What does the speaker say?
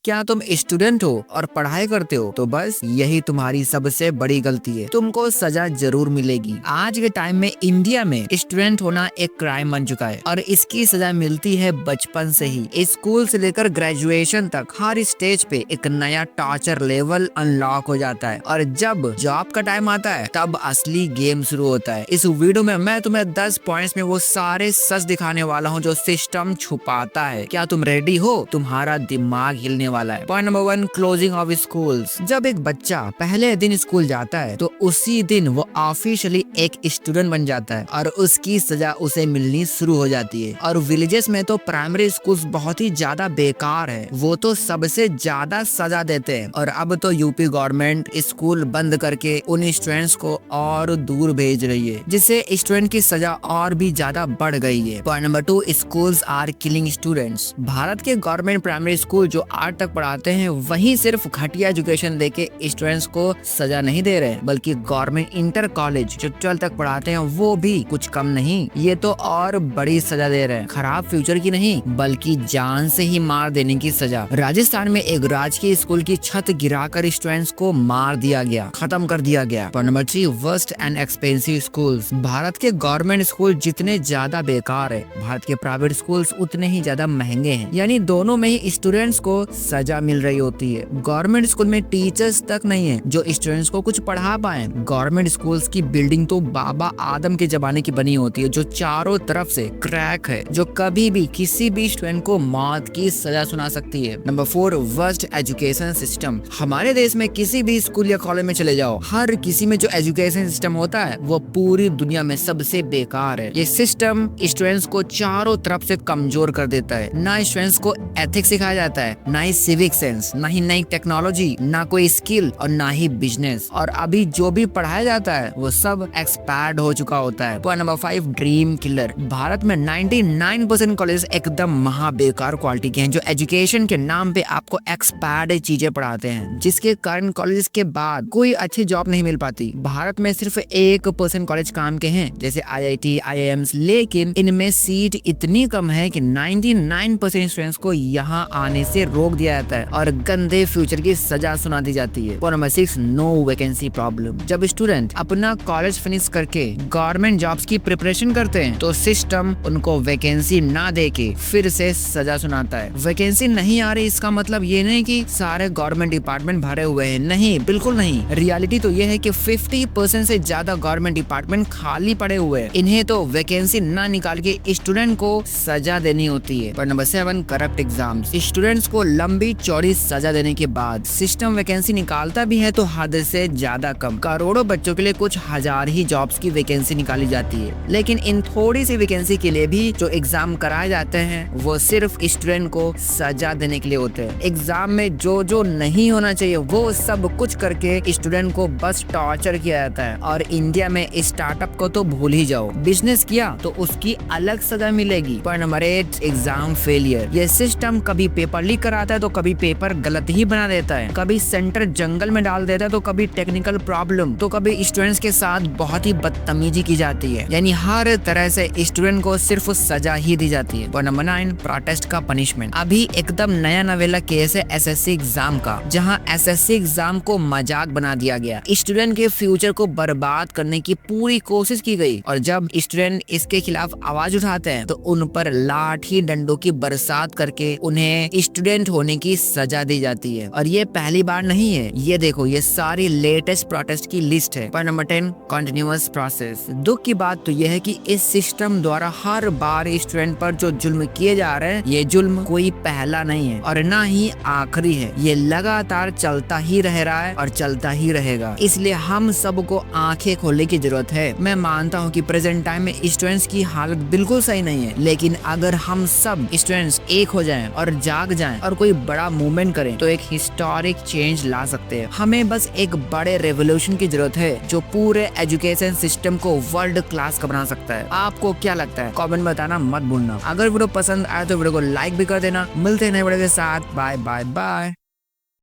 क्या तुम स्टूडेंट हो और पढ़ाई करते हो तो बस यही तुम्हारी सबसे बड़ी गलती है, तुमको सजा जरूर मिलेगी। आज के टाइम में इंडिया में स्टूडेंट होना एक क्राइम बन चुका है और इसकी सजा मिलती है बचपन से ही। स्कूल से लेकर ग्रेजुएशन तक हर स्टेज पे एक नया टॉर्चर लेवल अनलॉक हो जाता है और जब जॉब का टाइम आता है तब असली गेम शुरू होता है। इस वीडियो में मैं तुम्हें 10 पॉइंट्स में वो सारे सच दिखाने वाला हूँ जो सिस्टम छुपाता है। क्या तुम रेडी हो? तुम्हारा दिमाग हिलने वाला है। Point number 1, closing of schools. जब एक बच्चा पहले दिन स्कूल जाता है तो उसी दिन वो ऑफिशियली एक स्टूडेंट बन जाता है और उसकी सजा उसे मिलनी शुरू हो जाती है। और विलेजेस में तो प्राइमरी स्कूल्स बहुत ही ज्यादा बेकार है, वो तो सबसे ज्यादा सजा देते हैं। और अब तो यूपी गवर्नमेंट स्कूल बंद करके उन स्टूडेंट्स को और दूर भेज रही है, जिससे स्टूडेंट की सजा और भी ज्यादा बढ़ गई है। Point number 2, schools are killing students. भारत के गवर्नमेंट प्राइमरी स्कूल जो 8 तक पढ़ाते हैं वही सिर्फ घटिया एजुकेशन देके स्टूडेंट्स को सजा नहीं दे रहे, बल्कि गवर्नमेंट इंटर कॉलेज जो 12 तक पढ़ाते हैं वो भी कुछ कम नहीं, ये तो और बड़ी सजा दे रहे हैं। खराब फ्यूचर की नहीं बल्कि जान से ही मार देने की सजा। राजस्थान में एक राजकीय स्कूल की छत गिराकर स्टूडेंट्स को मार दिया गया, खत्म कर दिया गया। Point number 3, worst and expensive schools. Bharat के गवर्नमेंट स्कूल जितने ज्यादा बेकार है, भारत के प्राइवेट स्कूल्स उतने ही ज्यादा महंगे हैं। यानी दोनों में ही स्टूडेंट्स को सजा मिल रही होती है। गवर्नमेंट स्कूल में टीचर्स तक नहीं है जो स्टूडेंट्स को कुछ पढ़ा पाए। गवर्नमेंट स्कूल्स की बिल्डिंग तो बाबा आदम के जमाने की बनी होती है, जो चारों तरफ से क्रैक है, जो कभी भी किसी भी स्टूडेंट को मौत की सजा सुना सकती है। Number 4, worst education system. हमारे देश में किसी भी स्कूल या कॉलेज में चले जाओ, हर किसी में जो एजुकेशन सिस्टम होता है वो पूरी दुनिया में सबसे बेकार है। ये सिस्टम स्टूडेंट्स को चारों तरफ से कमजोर कर देता है। ना स्टूडेंट्स को एथिक्स सिखाया जाता है, ना ही सिविक सेंस, ना ही नई टेक्नोलॉजी, ना कोई स्किल और ना ही बिजनेस। और अभी जो भी पढ़ाया जाता है वो सब एक्सपायर्ड हो चुका होता है। Point number 5, dream killer. Bharat में 99% कॉलेज एकदम महा बेकार क्वालिटी के हैं, जो एजुकेशन के नाम पे आपको एक्सपायर्ड चीजें पढ़ाते हैं, जिसके कारण कॉलेज के बाद कोई अच्छी जॉब नहीं मिल पाती। भारत में सिर्फ 1% कॉलेज काम के हैं, जैसे IIT, IIMs, लेकिन इनमें सीट इतनी कम है कि 99% स्टूडेंट्स को यहाँ आने से रोक दिया जाता है और गंदे फ्यूचर की सजा सुना दी जाती है। Point number 6, no vacancy problem. जब स्टूडेंट अपना कॉलेज फिनिश करके गवर्नमेंट जॉब्स की प्रिपरेशन करते हैं तो सिस्टम उनको वैकेंसी ना देके फिर से सजा सुनाता है। वैकेंसी नहीं आ रही इसका मतलब ये नहीं कि सारे गवर्नमेंट डिपार्टमेंट भरे हुए हैं, नहीं, बिल्कुल नहीं। रियलिटी तो ये है कि 50% से ज्यादा गवर्नमेंट डिपार्टमेंट खाली पड़े हुए हैं। इन्हें तो वैकेंसी ना निकाल के स्टूडेंट को सजा देनी होती है। Number 7, corrupt exams. स्टूडेंट्स को लंबी चौड़ी सजा देने के बाद सिस्टम वैकेंसी निकालता भी है तो हद से ज्यादा कम। करोड़ों बच्चों के लिए कुछ हजार ही जॉब्स की वैकेंसी निकाली जाती है, लेकिन इन थोड़ी सी वैकेंसी के लिए भी जो एग्जाम कराए जाते हैं वो सिर्फ स्टूडेंट को सजा देने के लिए होते हैं। एग्जाम में जो जो नहीं होना चाहिए वो सब कुछ करके स्टूडेंट को बस टॉर्चर किया जाता है। और इंडिया में स्टार्टअप को तो भूल ही जाओ, बिजनेस किया तो उसकी अलग सजा मिलेगी। Point number 8, exam failure. ये सिस्टम कभी पेपर लीक कराता है तो कभी पेपर गलत ही बना देता है, कभी सेंटर जंगल में डाल देता है तो कभी टेक्निकल प्रॉब्लम, तो कभी स्टूडेंट्स के साथ बहुत ही बदतमीजी की जाती है। यानी हर तरह से स्टूडेंट को सिर्फ सजा ही दी जाती है। पॉइंट नंबर 9, प्रोटेस्ट का पनिशमेंट। अभी एकदम नया नवेला केस है SSC एग्जाम का, जहाँ SSC एग्जाम को मजाक बना दिया गया। स्टूडेंट के फ्यूचर को बर्बाद करने की पूरी कोशिश की गई और जब स्टूडेंट इसके खिलाफ आवाज उठाते हैं तो उन पर लाठी डंडों की बरसात करके उन्हें स्टूडेंट होने की सजा दी जाती है। और ये पहली बार नहीं है, ये देखो ये सारी लेटेस्ट प्रोटेस्ट की लिस्ट है। Point number 10, continuous process. दुख की बात तो यह है कि इस सिस्टम द्वारा हर बार स्टूडेंट पर जो जुल्म किए जा रहे हैं, ये जुल्म कोई पहला नहीं है और ना ही आखिरी है, ये लगातार चलता ही रह रहा है और चलता ही रहेगा। इसलिए हम सबको आंखें खोलने की जरूरत है। मैं मानता हूँ कि प्रेजेंट टाइम में स्टूडेंट्स की हालत बिल्कुल सही नहीं है, लेकिन अगर हम सब स्टूडेंट्स एक हो जाएं और जाग जाएं और कोई बड़ा मूवमेंट करें तो एक हिस्टोरिक चेंज ला सकते हैं। हमें बस एक बड़े रेवोल्यूशन की जरूरत है जो पूरे एजुकेशन सिस्टम को वर्ल्ड क्लास का बना सकता है। आपको क्या लगता है? कमेंट में बताना मत भूलना। अगर वीडियो पसंद आए तो वीडियो को लाइक भी कर देना। मिलते हैं नए वीडियो के साथ। Bye bye bye.